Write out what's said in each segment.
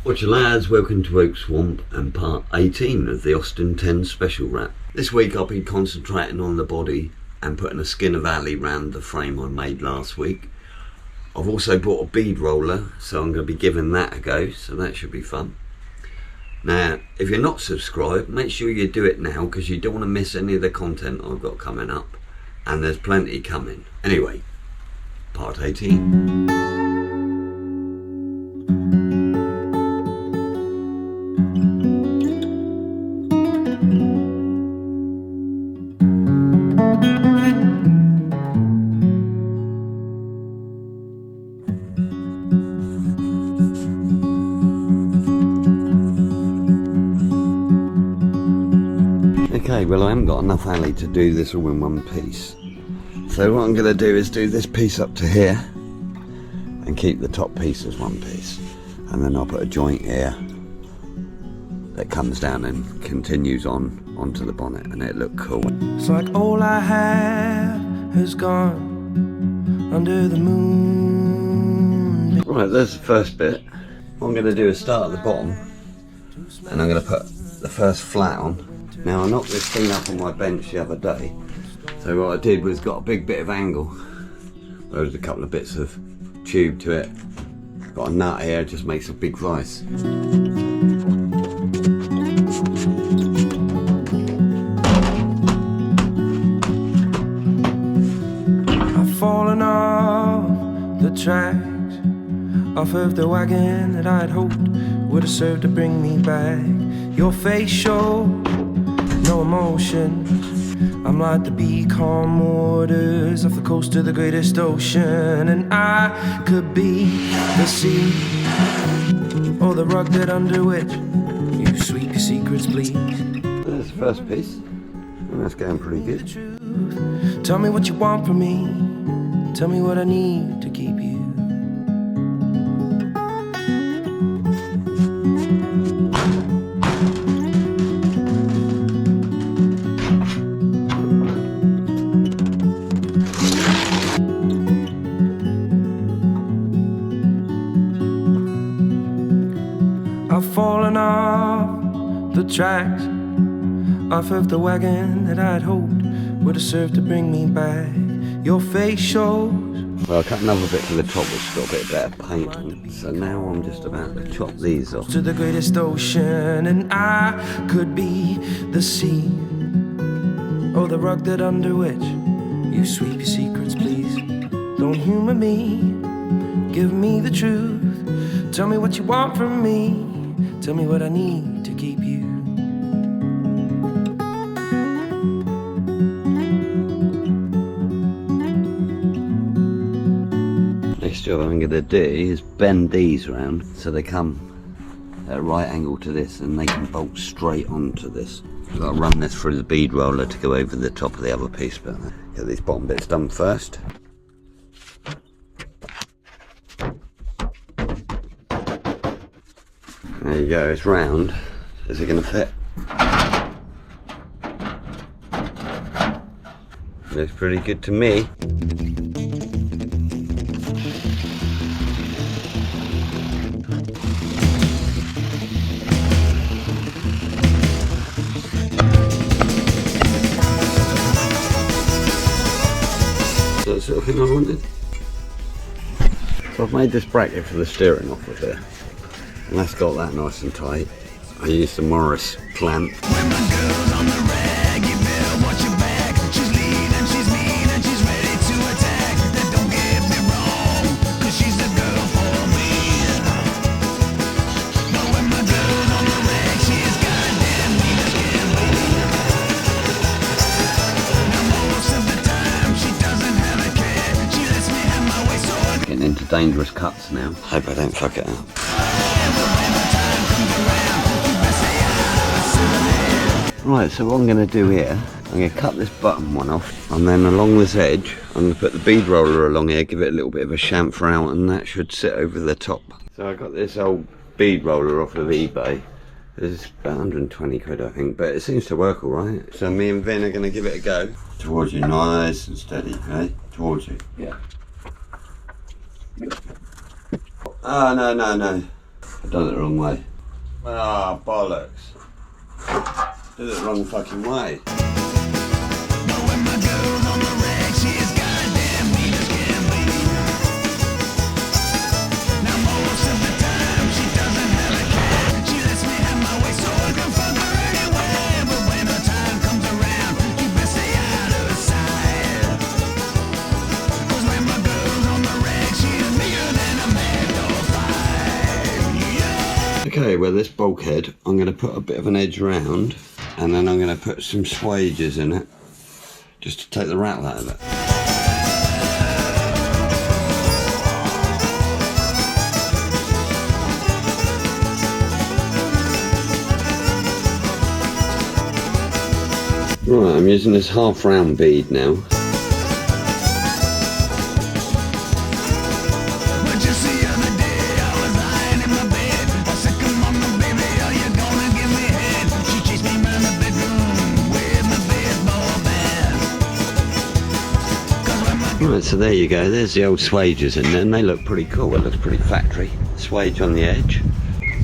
Watch your lads, welcome to Oak Swamp and part 18 of the Austin 10 special wrap. This week I'll be concentrating on the body and putting a skin of alley round the frame I made last week. I've also bought a bead roller, so I'm going to be giving that a go, so that should be fun. Now, if you're not subscribed, make sure you do it now because you don't want to miss any of the content I've got coming up, and there's plenty coming. Anyway, part 18. Okay, well I haven't got enough alley to do this all in one piece. So what I'm going to do is do this piece up to here and keep the top piece as one piece. And then I'll put a joint here that comes down and continues on onto the bonnet, and it look cool. It's like all I have has gone under the moon. Right, there's the first bit. What I'm going to do is start at the bottom and I'm going to put the first flat on. Now I knocked this thing up on my bench the other day, so what I did was got a big bit of angle. There was a couple of bits of tube to it. Got a nut here, just makes a big vice. I've fallen off the tracks, off of the wagon that I'd hoped would have served to bring me back. Your face showed no emotions. I'm like the bee calm waters off the coast of the greatest ocean, and I could be the sea or the rug that under which you sweep your secrets, please. There's the first piece, and that's going pretty good. Tell me what you want from me. Tell me what I need to keep you. I've fallen off the tracks, off of the wagon that I'd hoped would have served to bring me back. Your face shows. Well, I cut another bit to the top which got a bit better paint on, so now I'm just about to chop these off. To the greatest ocean, and I could be the sea or the rug that under which you sweep your secrets, please. Don't humor me, give me the truth. Tell me what you want from me. Tell me what I need to keep you. Next job I'm going to do is bend these around so they come at a right angle to this and they can bolt straight onto this. I've got to run this through the bead roller to go over the top of the other piece, but get these bottom bits done first. There you go, it's round. Is it going to fit? Looks pretty good to me. So that's the sort of thing I wanted. So I've made this bracket for the steering off of there. And that's got that nice and tight. I used the Morris clamp. When my girl's on the rag, you better watch your back. She's lean and she's mean and she's ready to attack. That don't get me wrong, cause she's the girl for me. But when my girl's on the rag, she is goddamn mean as can be. Now most of the time, she doesn't have a care. She lets me have my way, so I Getting into dangerous cuts now. Hope I don't fuck it up. Right, so what I'm going to do here, I'm going to cut this bottom one off, and then along this edge I'm going to put the bead roller along here, give it a little bit of a chamfer out, and that should sit over the top. So I got this old bead roller off of eBay. It's about 120 quid I think, but it seems to work alright. So me and Vin are going to give it a go. Towards you, nice and steady, okay? Towards you. Yeah. Ah, no. I've done it the wrong way. Ah, bollocks. Did it the wrong fucking way. But when my girl's on the rag, she is goddamn mean as can be. Now most of the time she doesn't have a cat. She lets me have my way so I can fuck her anywhere. But when her time comes around, you best stay out of sight. 'Cause when my girl's on the rag, she is meaner than a mad dog fight. Yeah. Okay, well this bulkhead, I'm going to put a bit of an edge round, and then I'm going to put some swages in it, just to take the rattle out of it. Right, I'm using this half round bead now. But just the other day I was lying in my bed. I said, come on, baby, are you gonna give me head? She chased me around the bedroom with my baseball bat. 'Cause when my Right, so there you go, there's the old swages in there, and they look pretty cool. It looks pretty factory. Swage on the edge.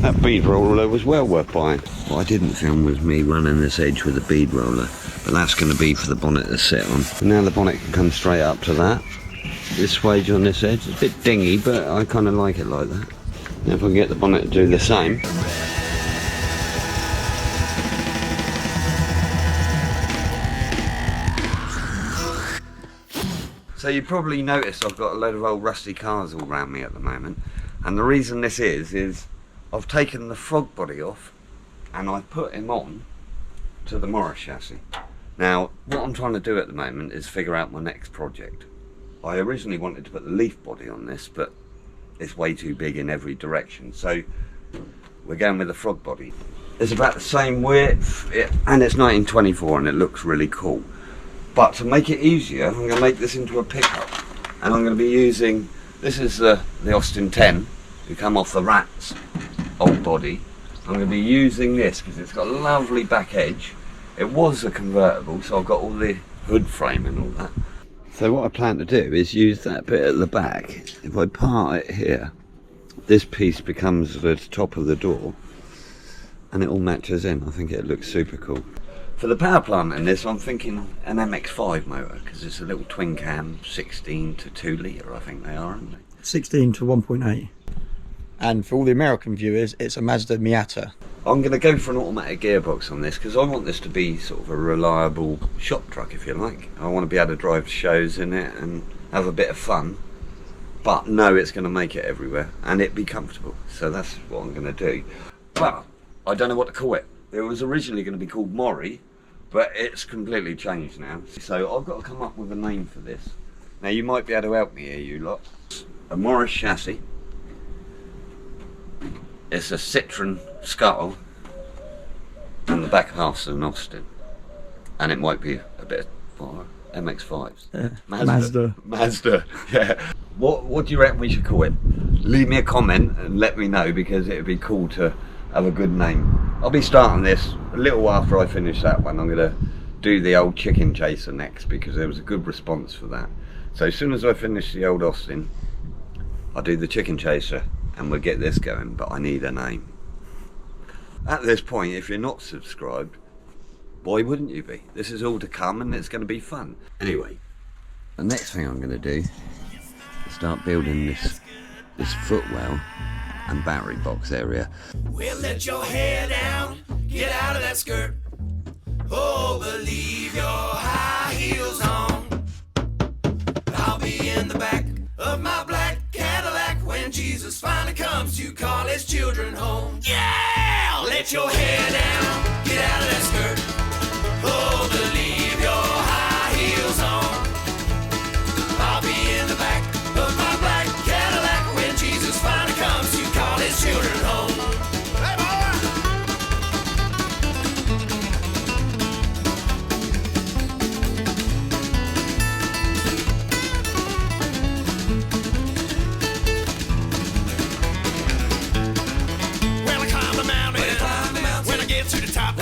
That bead roller was well worth buying. What I didn't film was me running this edge with a bead roller, but that's going to be for the bonnet to sit on. And now the bonnet can come straight up to that. This swage on this edge, it's a bit dingy, but I kind of like it like that. Now if I can get the bonnet to do the same. So you probably noticed I've got a load of old rusty cars all around me at the moment, and the reason this is I've taken the frog body off and I've put him on to the Morris chassis. Now what I'm trying to do at the moment is figure out my next project. I originally wanted to put the leaf body on this, but it's way too big in every direction, so we're going with the frog body. It's about the same width, and it's 1924 and it looks really cool. But to make it easier, I'm going to make this into a pickup, and I'm going to be using, this is the Austin 10, who come off the Rat's old body. I'm going to be using this because it's got a lovely back edge. It was a convertible, so I've got all the hood frame and all that. So what I plan to do is use that bit at the back. If I part it here, this piece becomes the top of the door, and it all matches in. I think it looks super cool. For the power plant in this, I'm thinking an MX-5 motor, because it's a little twin cam, 16 to 2 litre, I think they are, aren't they? 16 to 1.8. And for all the American viewers, it's a Mazda Miata. I'm going to go for an automatic gearbox on this, because I want this to be sort of a reliable shop truck, if you like. I want to be able to drive shows in it and have a bit of fun, but know it's going to make it everywhere, and it be comfortable. So that's what I'm going to do. But I don't know what to call it. It was originally going to be called Mori, but it's completely changed now. So I've got to come up with a name for this. Now you might be able to help me here, you lot. A Morris chassis. It's a Citroen scuttle, and the back half's an Austin. And it might be a bit of MX-5s. Mazda, yeah. What do you reckon we should call it? Leave me a comment and let me know, because it would be cool to have a good name. I'll be starting this a little after I finish that one. I'm going to do the old chicken chaser next, because there was a good response for that. So as soon as I finish the old Austin, I'll do the chicken chaser and we'll get this going, but I need a name. At this point, if you're not subscribed, why wouldn't you be? This is all to come and it's going to be fun. Anyway, the next thing I'm going to do is start building this footwell and battery box area. Well, let your hair down, get out of that skirt. Oh, believe your high heels on. I'll be in the back of my black Cadillac when Jesus finally comes to call his children home. Yeah! Let your hair down, get out of that skirt. Oh, believe your high heels on. I'll be in the back of my black Cadillac when Jesus finally comes to call his children home. Hey, boy! Well, I climbed the mountain. When I get to the top.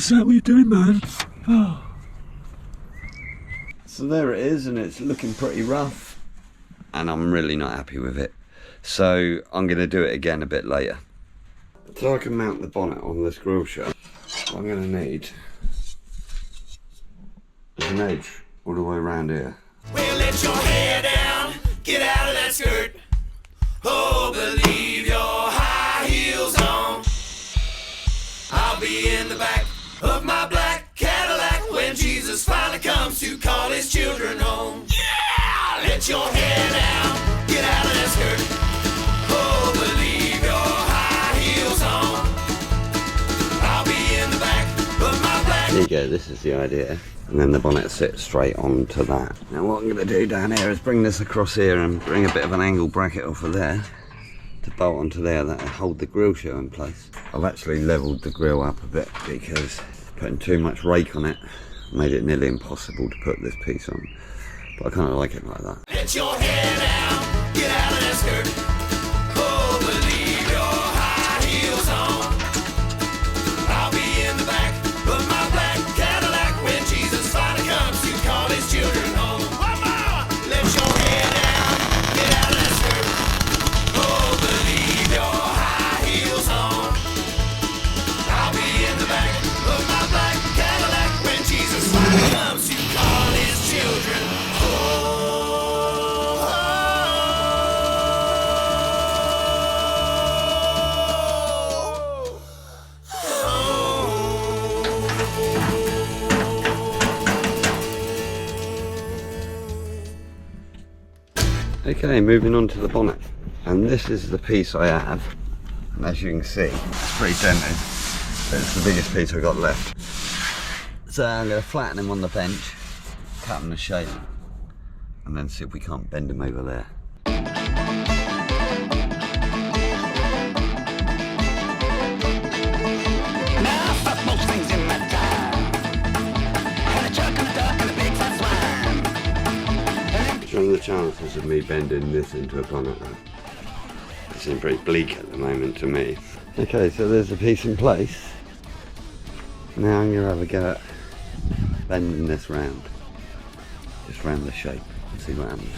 What's that? What are you doing, man? Oh. So there it is, and it's looking pretty rough, and I'm really not happy with it. So I'm going to do it again a bit later. So I can mount the bonnet on this grille shaft, what I'm going to need is an edge all the way around here. Well, let your hair down, get out of that skirt. Oh, believe your high heels on. I'll be in the back of my black Cadillac when Jesus finally comes to call his children home. Yeah! Let your hair down, get out of that skirt. Oh, believe your high heels on. I'll be in the back of my black. There you go, this is the idea. And then the bonnet sits straight onto that. Now what I'm going to do down here is bring this across here and bring a bit of an angle bracket off of there to bolt onto there, that'll hold the grille shell in place. I've actually levelled the grille up a bit because putting too much rake on it made it nearly impossible to put this piece on. But I kind of like it like that. Let your hair down, get out of that skirt. Oh, believe your high heels on. I'll be in the back of my black Cadillac when Jesus finally comes to call his children home. Mama, let your hair down, get out of that skirt. Oh, believe your high heels on. I'll be in the back of my black Cadillac when Jesus finally comes to call his children home. Okay, moving on to the bonnet. And this is the piece I have. And as you can see, it's pretty dented. It's the biggest piece I've got left. So I'm going to flatten him on the bench, cut him to shape, and then see if we can't bend him over there. Now fuck most things in my time. And a chuck and a duck and a big fat swine. What are the chances of me bending this into a bonnet? It seems pretty bleak at the moment to me. Okay, so there's the piece in place. Now I'm going to have a go at bending this round. Just round the shape and see what happens.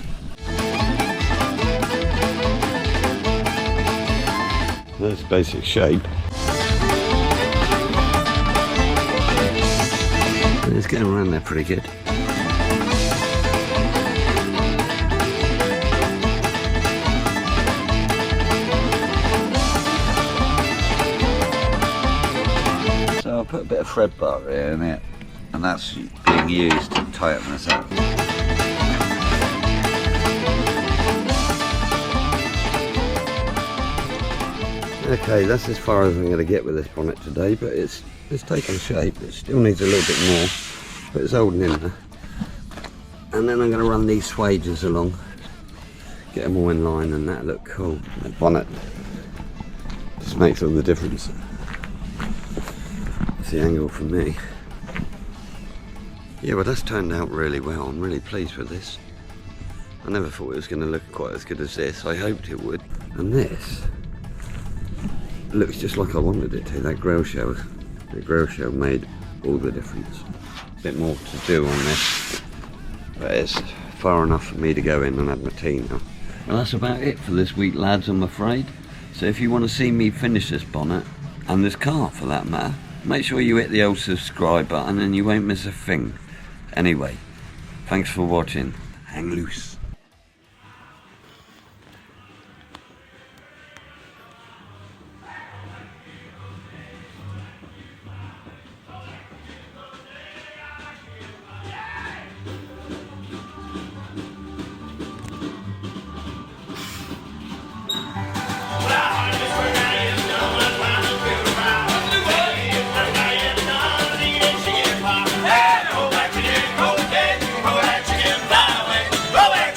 That's basic shape. And it's getting around there pretty good. So I'll put a bit of thread bar here in it, and that's being used to tighten this up. Okay, that's as far as I'm going to get with this bonnet today, but it's taken shape. It still needs a little bit more, but it's holding in there. And then I'm going to run these swages along, get them all in line, and that'll look cool. The bonnet just makes all the difference. It's the angle for me. Yeah, well, that's turned out really well. I'm really pleased with this. I never thought it was going to look quite as good as this. I hoped it would. And this looks just like I wanted it to. That grille shell made all the difference. A bit more to do on this, but it's far enough for me to go in and have my tea now. Well, that's about it for this week, lads, I'm afraid. So if you want to see me finish this bonnet, and this car for that matter, make sure you hit the old subscribe button and you won't miss a thing. Anyway, thanks for watching. Hang loose. Go back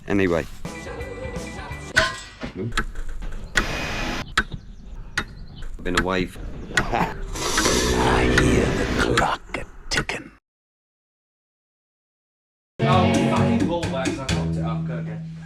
Anyway. Been away. I hear the clock ticking. Oh, fucking ball bags, I fucked it up, go again.